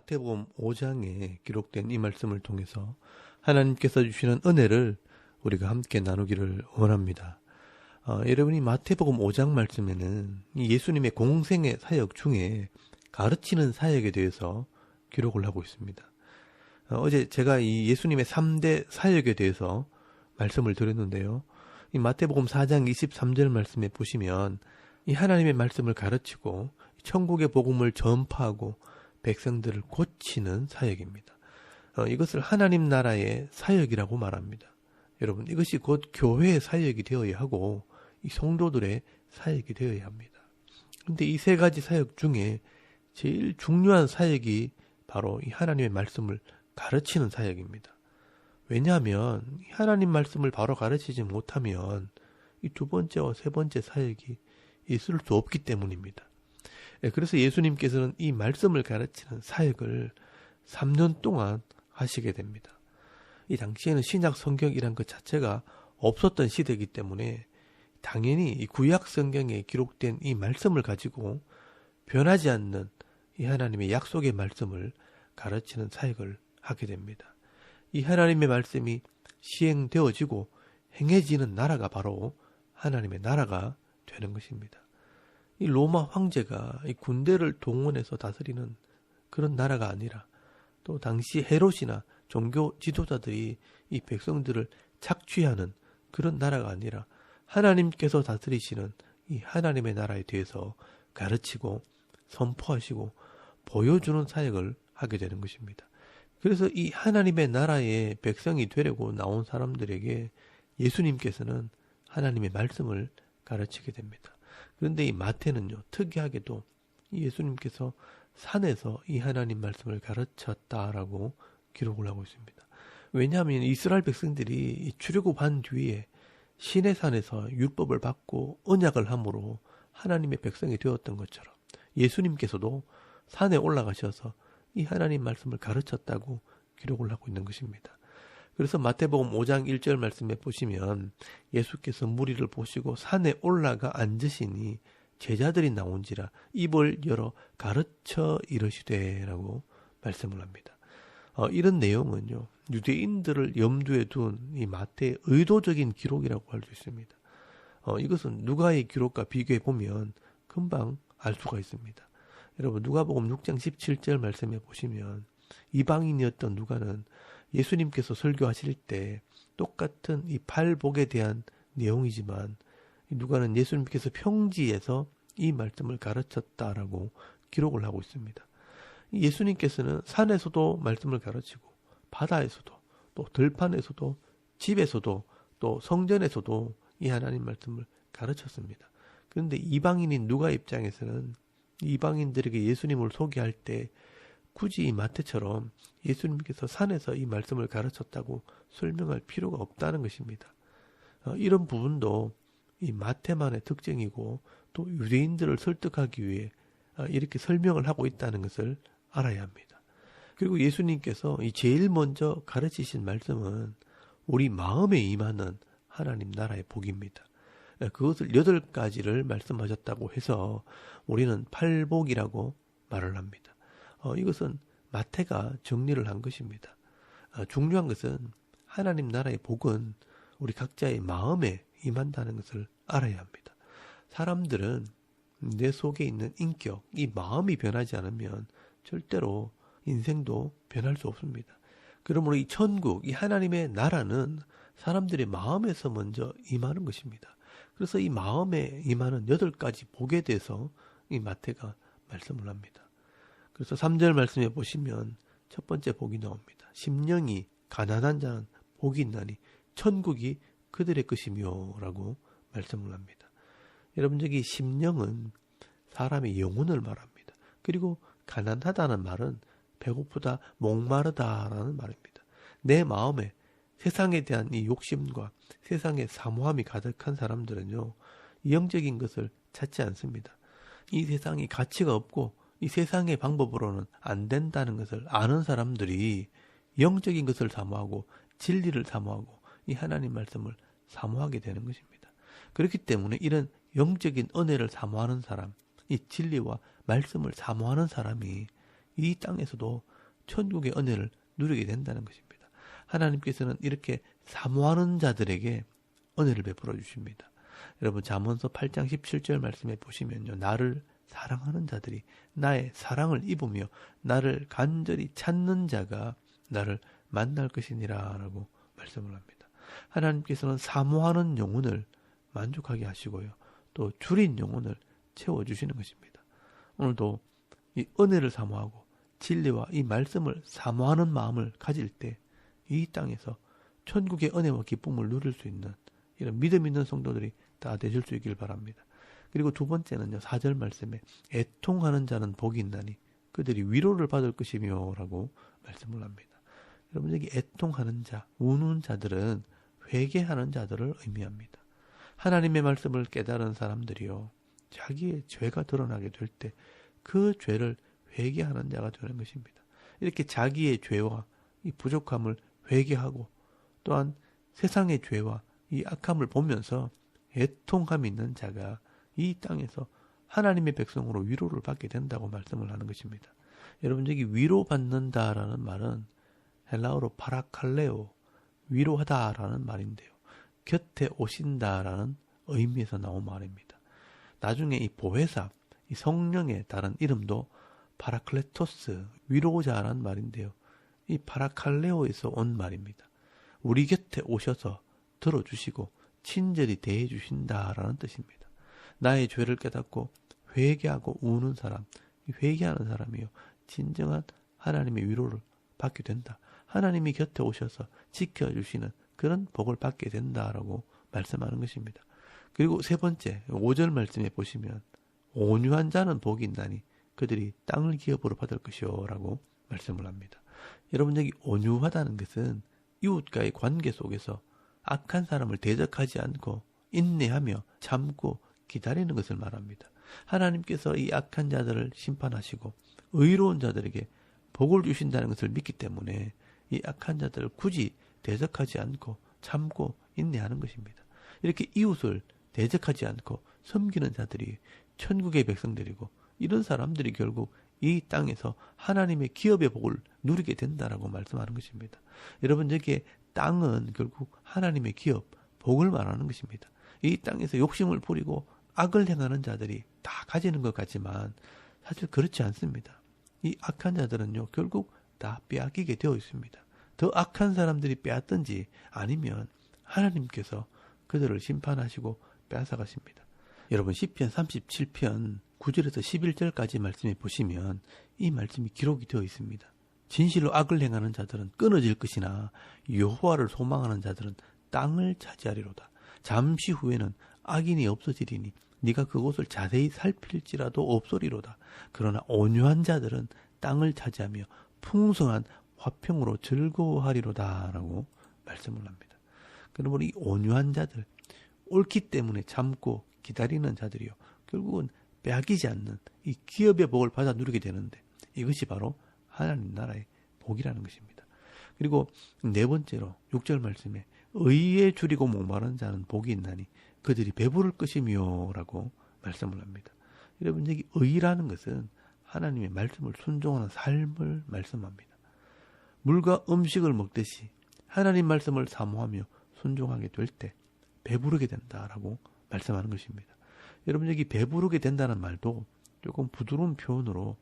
마태복음 5장에 기록된 이 말씀을 통해서 하나님께서 주시는 은혜를 우리가 함께 나누기를 원합니다. 여러분이 마태복음 5장 말씀에는 이 예수님의 공생의 사역 중에 가르치는 사역에 대해서 기록을 하고 있습니다. 어제 제가 이 예수님의 3대 사역에 대해서 말씀을 드렸는데요. 이 마태복음 4장 23절 말씀에 보시면 이 하나님의 말씀을 가르치고 천국의 복음을 전파하고 백성들을 고치는 사역입니다. 이것을 하나님 나라의 사역이라고 말합니다. 여러분, 이것이 곧 교회의 사역이 되어야 하고 이 성도들의 사역이 되어야 합니다. 그런데 이 세 가지 사역 중에 제일 중요한 사역이 바로 이 하나님의 말씀을 가르치는 사역입니다. 왜냐하면 하나님 말씀을 바로 가르치지 못하면 이 두 번째와 세 번째 사역이 있을 수 없기 때문입니다. 그래서 예수님께서는 이 말씀을 가르치는 사역을 3년 동안 하시게 됩니다. 이 당시에는 신약 성경이란 것 자체가 없었던 시대이기 때문에 당연히 이 구약 성경에 기록된 이 말씀을 가지고 변하지 않는 이 하나님의 약속의 말씀을 가르치는 사역을 하게 됩니다. 이 하나님의 말씀이 시행되어지고 행해지는 나라가 바로 하나님의 나라가 되는 것입니다. 이 로마 황제가 이 군대를 동원해서 다스리는 그런 나라가 아니라 또 당시 헤롯이나 종교 지도자들이 이 백성들을 착취하는 그런 나라가 아니라 하나님께서 다스리시는 이 하나님의 나라에 대해서 가르치고 선포하시고 보여주는 사역을 하게 되는 것입니다. 그래서 이 하나님의 나라의 백성이 되려고 나온 사람들에게 예수님께서는 하나님의 말씀을 가르치게 됩니다. 그런데 이 마태는요, 특이하게도 예수님께서 산에서 이 하나님 말씀을 가르쳤다라고 기록을 하고 있습니다. 왜냐하면 이스라엘 백성들이 출애굽한 뒤에 시내산에서 율법을 받고 언약을 함으로 하나님의 백성이 되었던 것처럼 예수님께서도 산에 올라가셔서 이 하나님 말씀을 가르쳤다고 기록을 하고 있는 것입니다. 그래서 마태복음 5장 1절 말씀에 보시면 예수께서 무리를 보시고 산에 올라가 앉으시니 제자들이 나온지라 입을 열어 가르쳐 이르시되라고 말씀을 합니다. 이런 내용은요, 유대인들을 염두에 둔 이 마태의 의도적인 기록이라고 할 수 있습니다. 이것은 누가의 기록과 비교해 보면 금방 알 수가 있습니다. 여러분, 누가복음 6장 17절 말씀에 보시면 이방인이었던 누가는 예수님께서 설교하실 때 똑같은 이 팔복에 대한 내용이지만 누가는 예수님께서 평지에서 이 말씀을 가르쳤다라고 기록을 하고 있습니다. 예수님께서는 산에서도 말씀을 가르치고 바다에서도 또 들판에서도 집에서도 또 성전에서도 이 하나님 말씀을 가르쳤습니다. 그런데 이방인인 누가 입장에서는 이방인들에게 예수님을 소개할 때 굳이 이 마태처럼 예수님께서 산에서 이 말씀을 가르쳤다고 설명할 필요가 없다는 것입니다. 이런 부분도 이 마태만의 특징이고 또 유대인들을 설득하기 위해 이렇게 설명을 하고 있다는 것을 알아야 합니다. 그리고 예수님께서 이 제일 먼저 가르치신 말씀은 우리 마음에 임하는 하나님 나라의 복입니다. 그것을 8가지를 말씀하셨다고 해서 우리는 팔복이라고 말을 합니다. 이것은 마태가 정리를 한 것입니다. 중요한 것은 하나님 나라의 복은 우리 각자의 마음에 임한다는 것을 알아야 합니다. 사람들은 내 속에 있는 인격, 이 마음이 변하지 않으면 절대로 인생도 변할 수 없습니다. 그러므로 이 천국, 이 하나님의 나라는 사람들의 마음에서 먼저 임하는 것입니다. 그래서 이 마음에 임하는 8가지 복에 대해서 이 마태가 말씀을 합니다. 그래서 3절 말씀에 보시면 첫 번째 복이 나옵니다. 심령이 가난한 자는 복이 있나니 천국이 그들의 것이며 라고 말씀을 합니다. 여러분, 여기 심령은 사람의 영혼을 말합니다. 그리고 가난하다는 말은 배고프다, 목마르다라는 말입니다. 내 마음에 세상에 대한 이 욕심과 세상의 사모함이 가득한 사람들은요, 영적인 것을 찾지 않습니다. 이 세상이 가치가 없고 이 세상의 방법으로는 안 된다는 것을 아는 사람들이 영적인 것을 사모하고 진리를 사모하고 이 하나님 말씀을 사모하게 되는 것입니다. 그렇기 때문에 이런 영적인 은혜를 사모하는 사람, 이 진리와 말씀을 사모하는 사람이 이 땅에서도 천국의 은혜를 누리게 된다는 것입니다. 하나님께서는 이렇게 사모하는 자들에게 은혜를 베풀어 주십니다. 여러분 잠언서 8장 17절 말씀에 보시면요. 나를 사랑하는 자들이 나의 사랑을 입으며 나를 간절히 찾는 자가 나를 만날 것이니라 라고 말씀을 합니다. 하나님께서는 사모하는 영혼을 만족하게 하시고요. 또 줄인 영혼을 채워주시는 것입니다. 오늘도 이 은혜를 사모하고 진리와 이 말씀을 사모하는 마음을 가질 때 이 땅에서 천국의 은혜와 기쁨을 누릴 수 있는 이런 믿음 있는 성도들이 다 되실 수 있길 바랍니다. 그리고 두 번째는요. 4절 말씀에 애통하는 자는 복이 있나니 그들이 위로를 받을 것이며 라고 말씀을 합니다. 여러분 여기 애통하는 자, 우는 자들은 회개하는 자들을 의미합니다. 하나님의 말씀을 깨달은 사람들이요. 자기의 죄가 드러나게 될 때 그 죄를 회개하는 자가 되는 것입니다. 이렇게 자기의 죄와 이 부족함을 회개하고 또한 세상의 죄와 이 악함을 보면서 애통함이 있는 자가 이 땅에서 하나님의 백성으로 위로를 받게 된다고 말씀을 하는 것입니다. 여러분 여기 위로받는다라는 말은 헬라어로 파라칼레오, 위로하다라는 말인데요. 곁에 오신다라는 의미에서 나온 말입니다. 나중에 이 보혜사, 이 성령의 다른 이름도 파라클레토스, 위로자라는 말인데요. 이 파라칼레오에서 온 말입니다. 우리 곁에 오셔서 들어주시고 친절히 대해주신다라는 뜻입니다. 나의 죄를 깨닫고 회개하고 우는 사람, 회개하는 사람이요. 진정한 하나님의 위로를 받게 된다. 하나님이 곁에 오셔서 지켜주시는 그런 복을 받게 된다라고 말씀하는 것입니다. 그리고 세 번째 5절 말씀에 보시면 온유한 자는 복이 있나니 그들이 땅을 기업으로 받을 것이요 라고 말씀을 합니다. 여러분 여기 온유하다는 것은 이웃과의 관계 속에서 악한 사람을 대적하지 않고 인내하며 참고 기다리는 것을 말합니다. 하나님께서 이 악한 자들을 심판하시고 의로운 자들에게 복을 주신다는 것을 믿기 때문에 이 악한 자들을 굳이 대적하지 않고 참고 인내하는 것입니다. 이렇게 이웃을 대적하지 않고 섬기는 자들이 천국의 백성들이고 이런 사람들이 결국 이 땅에서 하나님의 기업의 복을 누리게 된다라고 말씀하는 것입니다. 여러분 여기에 땅은 결국 하나님의 기업, 복을 말하는 것입니다. 이 땅에서 욕심을 부리고 악을 행하는 자들이 다 가지는 것 같지만 사실 그렇지 않습니다. 이 악한 자들은요 결국 다 빼앗기게 되어 있습니다. 더 악한 사람들이 빼앗든지 아니면 하나님께서 그들을 심판하시고 빼앗아가십니다. 여러분 시편 37편 9절에서 11절까지 말씀에 보시면 이 말씀이 기록이 되어 있습니다. 진실로 악을 행하는 자들은 끊어질 것이나 여호와를 소망하는 자들은 땅을 차지하리로다. 잠시 후에는 악인이 없어지리니 네가 그곳을 자세히 살필지라도 없소리로다. 그러나 온유한 자들은 땅을 차지하며 풍성한 화평으로 즐거워하리로다 라고 말씀을 합니다. 그러므로 이 온유한 자들, 옳기 때문에 참고 기다리는 자들이요. 결국은 빼앗기지 않는 이 기업의 복을 받아 누리게 되는데 이것이 바로 하나님 나라의 복이라는 것입니다. 그리고 네 번째로 6절 말씀에 의에 줄이고 목마른 자는 복이 있나니 그들이 배부를 것이며 라고 말씀을 합니다. 여러분 여기 의라는 것은 하나님의 말씀을 순종하는 삶을 말씀합니다. 물과 음식을 먹듯이 하나님 말씀을 사모하며 순종하게 될 때 배부르게 된다라고 말씀하는 것입니다. 여러분 여기 배부르게 된다는 말도 조금 부드러운 표현으로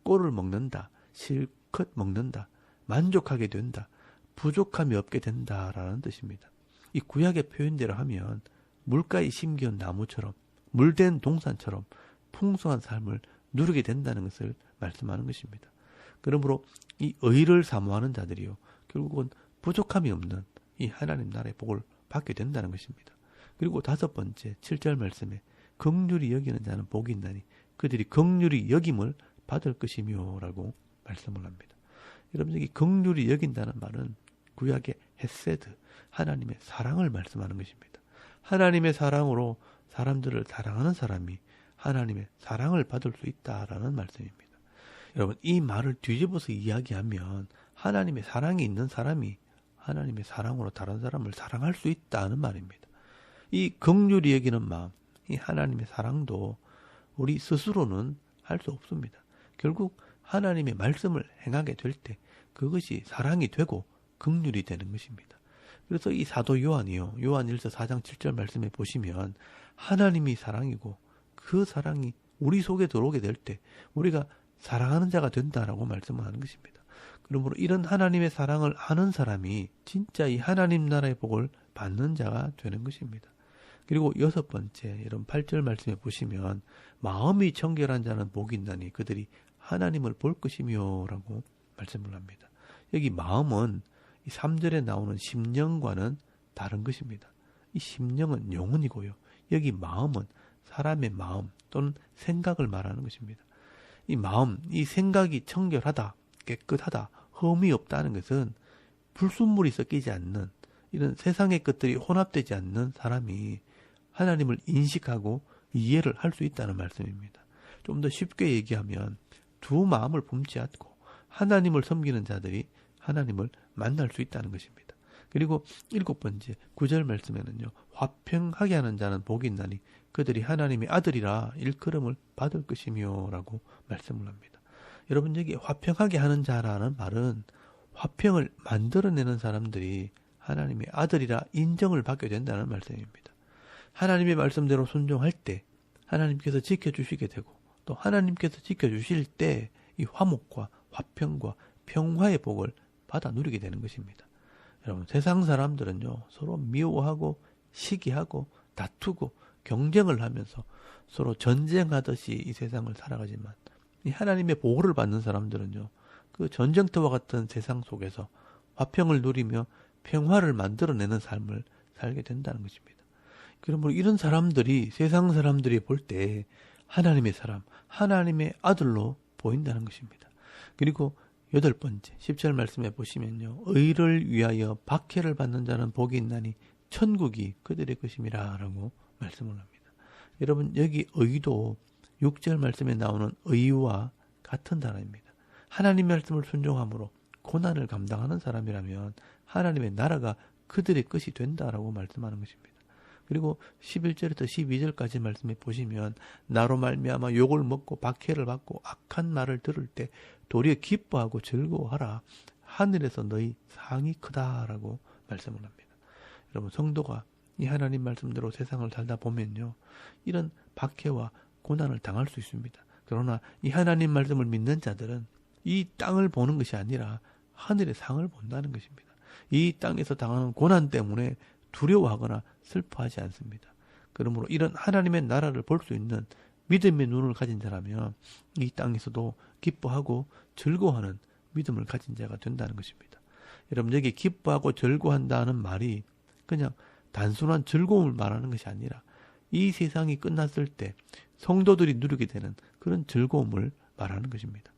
꼴을 먹는다, 실컷 먹는다, 만족하게 된다, 부족함이 없게 된다라는 뜻입니다. 이 구약의 표현대로 하면 물가에 심겨온 나무처럼 물된 동산처럼 풍성한 삶을 누리게 된다는 것을 말씀하는 것입니다. 그러므로 이 의를 사모하는 자들이요 결국은 부족함이 없는 이 하나님 나라의 복을 받게 된다는 것입니다. 그리고 다섯 번째 7절 말씀에 긍휼히 여기는 자는 복이 있나니 그들이 긍휼히 여김을 받을 것이며 라고 말씀을 합니다. 여러분 여기 긍휼히 여긴다는 말은 구약의 헤세드, 하나님의 사랑을 말씀하는 것입니다. 하나님의 사랑으로 사람들을 사랑하는 사람이 하나님의 사랑을 받을 수 있다라는 말씀입니다. 여러분 이 말을 뒤집어서 이야기하면 하나님의 사랑이 있는 사람이 하나님의 사랑으로 다른 사람을 사랑할 수 있다는 말입니다. 이 긍휼히 여기는 마음, 이 하나님의 사랑도 우리 스스로는 할 수 없습니다. 결국 하나님의 말씀을 행하게 될 때 그것이 사랑이 되고 긍휼이 되는 것입니다. 그래서 이 사도 요한이요, 요한일서 4장 7절 말씀에 보시면 하나님이 사랑이고 그 사랑이 우리 속에 들어오게 될 때 우리가 사랑하는 자가 된다라고 말씀을 하는 것입니다. 그러므로 이런 하나님의 사랑을 아는 사람이 진짜 이 하나님 나라의 복을 받는 자가 되는 것입니다. 그리고 6번째, 여러분 8절 말씀에 보시면 마음이 청결한 자는 복이 있나니 그들이 하나님을 볼 것이며 라고 말씀을 합니다. 여기 마음은 이 3절에 나오는 심령과는 다른 것입니다. 이 심령은 영혼이고요. 여기 마음은 사람의 마음 또는 생각을 말하는 것입니다. 이 마음, 이 생각이 청결하다, 깨끗하다, 흠이 없다는 것은 불순물이 섞이지 않는 이런 세상의 것들이 혼합되지 않는 사람이 하나님을 인식하고 이해를 할 수 있다는 말씀입니다. 좀 더 쉽게 얘기하면 두 마음을 품지 않고 하나님을 섬기는 자들이 하나님을 만날 수 있다는 것입니다. 그리고 7번째 9절 말씀에는요. 화평하게 하는 자는 복이 있나니 그들이 하나님의 아들이라 일컬음을 받을 것이며 라고 말씀을 합니다. 여러분 여기 화평하게 하는 자라는 말은 화평을 만들어내는 사람들이 하나님의 아들이라 인정을 받게 된다는 말씀입니다. 하나님의 말씀대로 순종할 때 하나님께서 지켜주시게 되고 또 하나님께서 지켜주실 때 이 화목과 화평과 평화의 복을 받아 누리게 되는 것입니다. 여러분 세상 사람들은요 서로 미워하고 시기하고 다투고 경쟁을 하면서 서로 전쟁하듯이 이 세상을 살아가지만 이 하나님의 보호를 받는 사람들은요 그 전쟁터와 같은 세상 속에서 화평을 누리며 평화를 만들어내는 삶을 살게 된다는 것입니다. 그러므로 이런 사람들이 세상 사람들이 볼 때 하나님의 사람, 하나님의 아들로 보인다는 것입니다. 그리고 8번째 10절 말씀에 보시면요. 의를 위하여 박해를 받는 자는 복이 있나니 천국이 그들의 것임이라 라고 말씀을 합니다. 여러분 여기 의도 6절 말씀에 나오는 의와 같은 단어입니다. 하나님의 말씀을 순종함으로 고난을 감당하는 사람이라면 하나님의 나라가 그들의 것이 된다라고 말씀하는 것입니다. 그리고 11절부터 12절까지 말씀해 보시면 나로 말미암아 욕을 먹고 박해를 받고 악한 말을 들을 때 도리어 기뻐하고 즐거워하라. 하늘에서 너희 상이 크다라고 말씀을 합니다. 여러분 성도가 이 하나님 말씀대로 세상을 살다 보면요. 이런 박해와 고난을 당할 수 있습니다. 그러나 이 하나님 말씀을 믿는 자들은 이 땅을 보는 것이 아니라 하늘의 상을 본다는 것입니다. 이 땅에서 당하는 고난 때문에 두려워하거나 슬퍼하지 않습니다. 그러므로 이런 하나님의 나라를 볼 수 있는 믿음의 눈을 가진 자라면 이 땅에서도 기뻐하고 즐거워하는 믿음을 가진 자가 된다는 것입니다. 여러분 여기 기뻐하고 즐거워한다는 말이 그냥 단순한 즐거움을 말하는 것이 아니라 이 세상이 끝났을 때 성도들이 누리게 되는 그런 즐거움을 말하는 것입니다.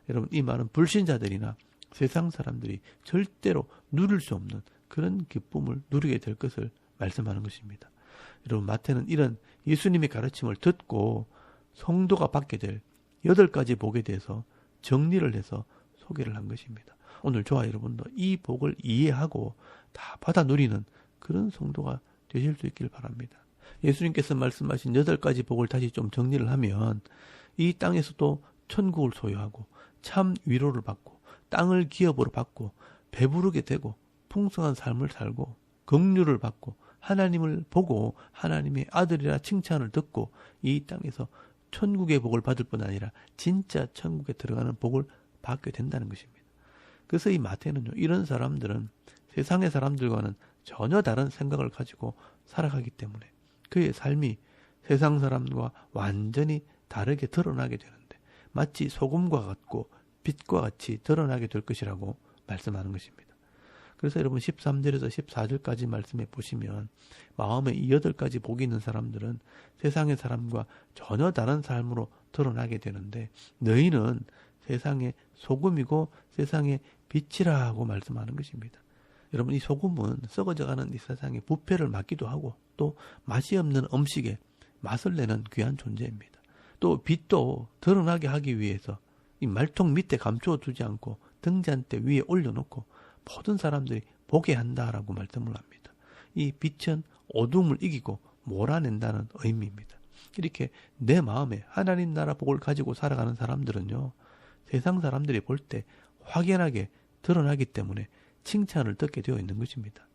여러분 이 말은 불신자들이나 세상 사람들이 절대로 누릴 수 없는 그런 기쁨을 누리게 될 것을 말씀하는 것입니다. 여러분 마태는 이런 예수님의 가르침을 듣고 성도가 받게 될 8가지 복에 대해서 정리를 해서 소개를 한 것입니다. 오늘 저와 여러분도 이 복을 이해하고 다 받아 누리는 그런 성도가 되실 수 있길 바랍니다. 예수님께서 말씀하신 8가지 복을 다시 좀 정리를 하면 이 땅에서도 천국을 소유하고 참 위로를 받고 땅을 기업으로 받고 배부르게 되고 풍성한 삶을 살고 긍휼을 받고 하나님을 보고 하나님의 아들이라 칭찬을 듣고 이 땅에서 천국의 복을 받을 뿐 아니라 진짜 천국에 들어가는 복을 받게 된다는 것입니다. 그래서 이 마태는요, 이런 사람들은 세상의 사람들과는 전혀 다른 생각을 가지고 살아가기 때문에 그의 삶이 세상 사람과 완전히 다르게 드러나게 되는데 마치 소금과 같고 빛과 같이 드러나게 될 것이라고 말씀하는 것입니다. 그래서 여러분 13절에서 14절까지 말씀해 보시면 마음에 이 8가지 복이 있는 사람들은 세상의 사람과 전혀 다른 삶으로 드러나게 되는데 너희는 세상의 소금이고 세상의 빛이라고 말씀하는 것입니다. 여러분 이 소금은 썩어져가는 이 세상의 부패를 막기도 하고 또 맛이 없는 음식에 맛을 내는 귀한 존재입니다. 또 빛도 드러나게 하기 위해서 이 말통 밑에 감추어 두지 않고 등잔대 위에 올려놓고 모든 사람들이 보게 한다라고 말씀을 합니다. 이 빛은 어둠을 이기고 몰아낸다는 의미입니다. 이렇게 내 마음에 하나님 나라 복을 가지고 살아가는 사람들은요. 세상 사람들이 볼 때 확연하게 드러나기 때문에 칭찬을 듣게 되어 있는 것입니다.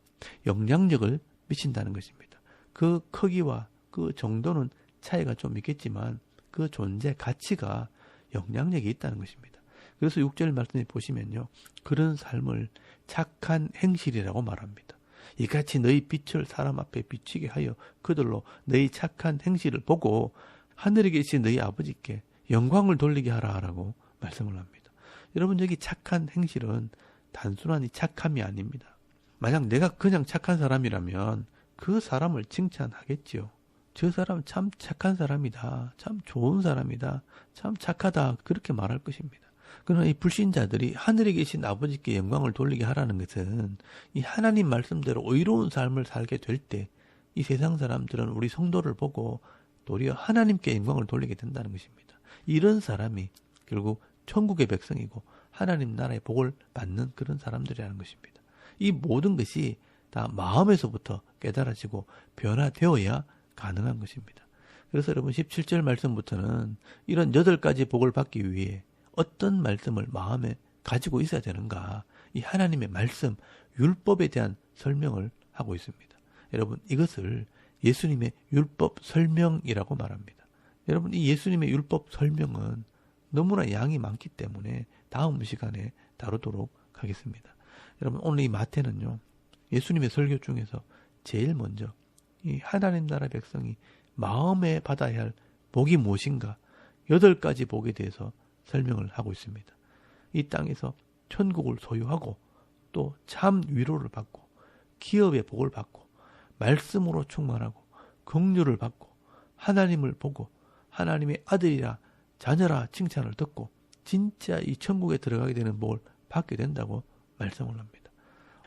영향력을 미친다는 것입니다. 그 크기와 그 정도는 차이가 좀 있겠지만 그 존재 가치가 영향력이 있다는 것입니다. 그래서 6절 말씀에 보시면요. 그런 삶을 착한 행실이라고 말합니다. 이같이 너희 빛을 사람 앞에 비치게 하여 그들로 너희 착한 행실을 보고 하늘에 계신 너희 아버지께 영광을 돌리게 하라라고 말씀을 합니다. 여러분, 여기 착한 행실은 단순한 이 착함이 아닙니다. 만약 내가 그냥 착한 사람이라면 그 사람을 칭찬하겠지요. 저 사람 참 착한 사람이다. 참 좋은 사람이다. 참 착하다. 그렇게 말할 것입니다. 그러나 이 불신자들이 하늘에 계신 아버지께 영광을 돌리게 하라는 것은 이 하나님 말씀대로 의로운 삶을 살게 될 때 이 세상 사람들은 우리 성도를 보고 도리어 하나님께 영광을 돌리게 된다는 것입니다. 이런 사람이 결국 천국의 백성이고 하나님 나라의 복을 받는 그런 사람들이라는 것입니다. 이 모든 것이 다 마음에서부터 깨달아지고 변화되어야 가능한 것입니다. 그래서 여러분 17절 말씀부터는 이런 8가지 복을 받기 위해 어떤 말씀을 마음에 가지고 있어야 되는가, 이 하나님의 말씀, 율법에 대한 설명을 하고 있습니다. 여러분, 이것을 예수님의 율법 설명이라고 말합니다. 여러분, 이 예수님의 율법 설명은 너무나 양이 많기 때문에 다음 시간에 다루도록 하겠습니다. 여러분, 오늘 이 마태는요, 예수님의 설교 중에서 제일 먼저 이 하나님 나라 백성이 마음에 받아야 할 복이 무엇인가 8가지 복에 대해서 설명을 하고 있습니다. 이 땅에서 천국을 소유하고 또 참 위로를 받고 기업의 복을 받고 말씀으로 충만하고 긍휼을 받고 하나님을 보고 하나님의 아들이라 자녀라 칭찬을 듣고 진짜 이 천국에 들어가게 되는 복을 받게 된다고 말씀을 합니다.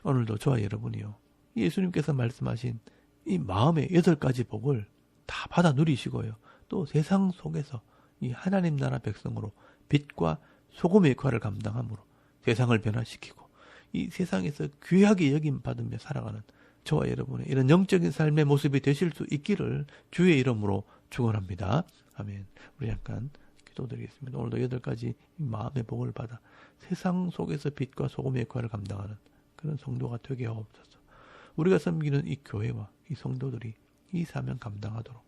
오늘도 저와 여러분이요, 예수님께서 말씀하신 이 마음의 8가지 복을 다 받아 누리시고요, 또 세상 속에서 이 하나님 나라 백성으로 빛과 소금의 역할을 감당함으로 세상을 변화시키고 이 세상에서 귀하게 여김 받으며 살아가는 저와 여러분의 이런 영적인 삶의 모습이 되실 수 있기를 주의 이름으로 축원합니다. 아멘. 우리 잠깐 기도드리겠습니다. 오늘도 8가지 마음의 복을 받아 세상 속에서 빛과 소금의 역할을 감당하는 그런 성도가 되게 하옵소서. 우리가 섬기는 이 교회와 이 성도들이 이 사명 감당하도록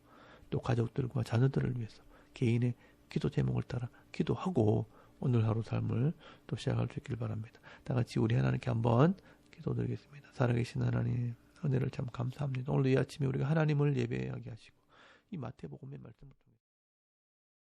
또 가족들과 자녀들을 위해서 개인의 기도 제목을 따라 기도하고 오늘 하루 삶을 또 시작할 수 있길 바랍니다. 다 같이 우리 하나님께 한번 기도드리겠습니다. 살아계신 하나님, 은혜를 참 감사합니다. 오늘 이 아침에 우리가 하나님을 예배하게 하시고 이 마태복음의 말씀을 통해